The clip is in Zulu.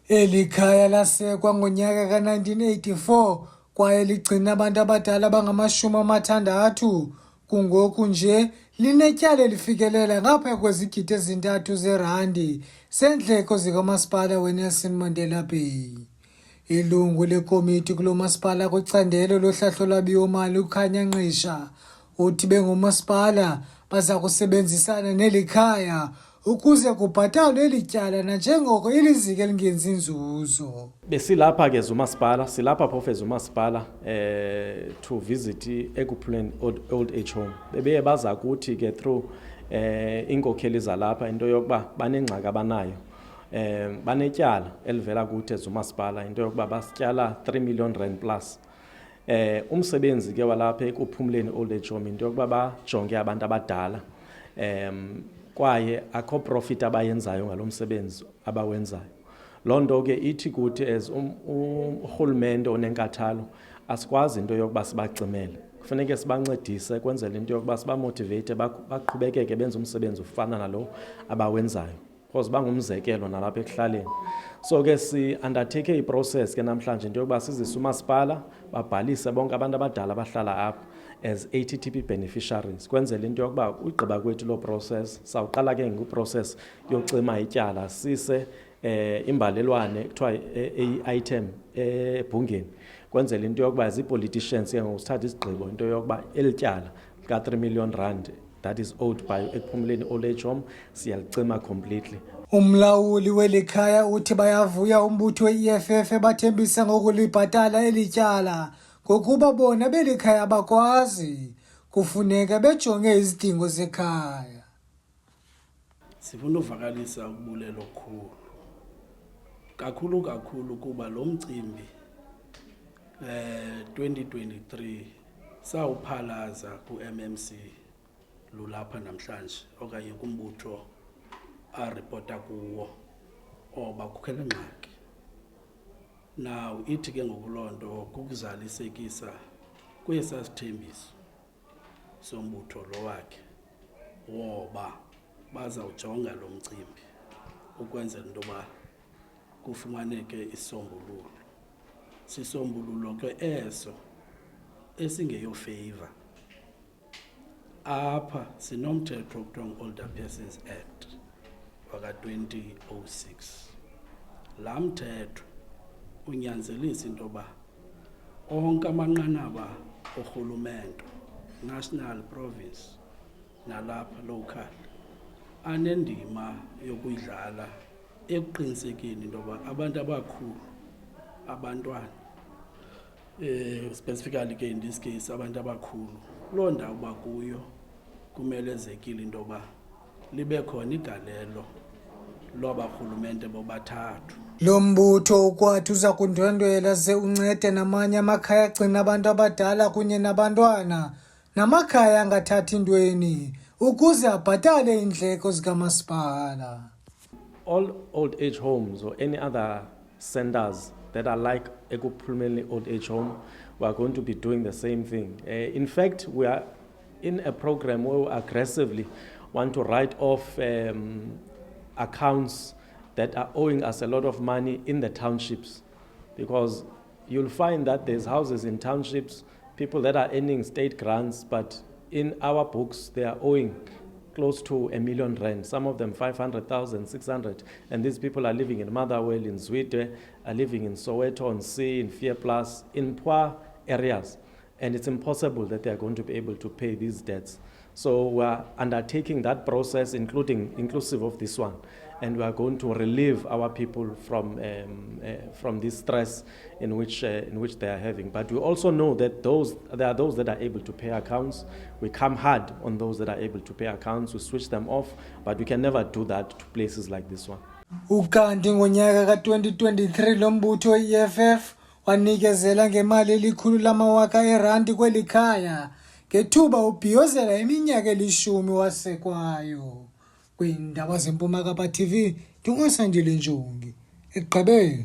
Eli khaya lasekwa ngonyaka ka-1984 kwaye ligcina abantu abadala abangama-60. Kungoku nje linetyala elifikelela ngaphaya kwezigidi ezi-3 zeerandi zeendleko zikamasipala weNelson Mandela Bay. Ilungu lekomiti kulo masipala kwicandelo lohlahlo lwabiwo-mali uKhanya Nqisha uthi bengumasipala baza kusebenzisana neli khaya ukuze kubhatalwe eli tyala nanjengoko iliziko elingenzi nzuzo. Besilapha ke zumasipala, silapha phofu zumasipala to visit Eguphuleni old age home. Bebeye baza kuthi ke through inkokheli zalapha into yokuba banengxaki abanayo. Banetyala elivela kuthi zumasipala into yokuba basityala 3 million rand plus. Umsebenzi ke walapha Eguphuleni old age home into yokuba bajonge abantu abadala. Kwaye akho profit abayenzayo ngalomsebenzi abawenzayo. Lonto ke ithi kuthi as urhulumente onenkathalo asikwazi into yokuba sibacimele. Kufanele sibancedise kwenzela into yokuba sibamotivate baqhubekeke benze umsebenzi ufana nalo abawenzayo. Because bangumzekelo nalapha ekuhlaleni. So ke si undertake iprocess ke namhlanje into yokuba sizise umasipala babhalise bonke abantu abadala abahlala apha as ATTP beneficiaries. Kwenzela into yokuba ugqiba kwethu lo process sawuqala ke ngoprocess yocima ityala sise imbalelwane kuthiwa item ebhungeni. Kwenzela into yokuba zi-politicians ke ngosithatha isigqibo into yokuba elityala ka 3 million rand that is owed by Eguphuleni old age home siyalicima completely. Umlawuli weli khaya uthi bayavuya umbutho we-EFF ebathembisa ngokulibhatala eli tyala ngokuba bona beli khaya abakwazi, kufuneka bejonge izidingo zekhaya. Sifuna uvakalisa ukubulelo kakhulu kuba lo mcimbi 2023 sawuphalaza ku-MMC lulapha namhlanje okanye kumbutho arepota kuwo oba kukhele ngxaki. Now ithi ke ngokulonto kukuzalisekisa kwesasithembiso sombutho lo wakhe woba bazawujonga lo mcimbi ukwenzela into yoba kufumaneke isombululo. Sisombululo ke eso esingeyofavor. Apha sinomthetho okuthiwa ngu-Older Persons Act waka-2006. Laa mthetho unyanzelisa into yoba onke amanqanaba orhulumente, national, province nalapha local, anendima yokuyidlala ekuqinisekeni into yoba abantu abakhulu, abantwana, specifically ke in this case abantu abakhulu, loo ndawo bakuyo kumele ezekile into yoba libe khona igalelo lwabarhulumente bobathathu. Lo mbutho ukwathi uza kundwendwela ze uncede namanye amakhaya agcina abantu abadala kunye nabantwana namakhaya angathathi ntweni ukuze abhatale iindleko zikamasipala. All old age homes or any other centers that are like Eguphuleni old age home, we are going to be doing the same thing. In fact, we are in a program where we aggressively want to write off accounts that are owing us a lot of money in the townships, because you'll find that there's houses in townships, people that are earning state grants, but in our books they are owing close to 1 million rand, some of them 500,000, 600, and these people are living in Motherwell, in Zwide, are living in Soweto, on Sea, in Fear Plus, in poor areas, and it's impossible that they are going to be able to pay these debts. So we are undertaking that process, inclusive of this one, and we are going to relieve our people from this stress in which they are having. But we also know that there are those that are able to pay accounts. We come hard on those that are able to pay accounts. We switch them off, but we can never do that to places like this one. Ukanti ngonyaka ka-2023 lo mbutho we-EFF wanikezela ngemali elikhulu lamawaka erandi kweli khaya ngethuba ubhiyozela iminyaka 10 wasekwayo. Kwiindaba zeMpuma Kapa TV, ndinguSandile Njongi, eGqeberha.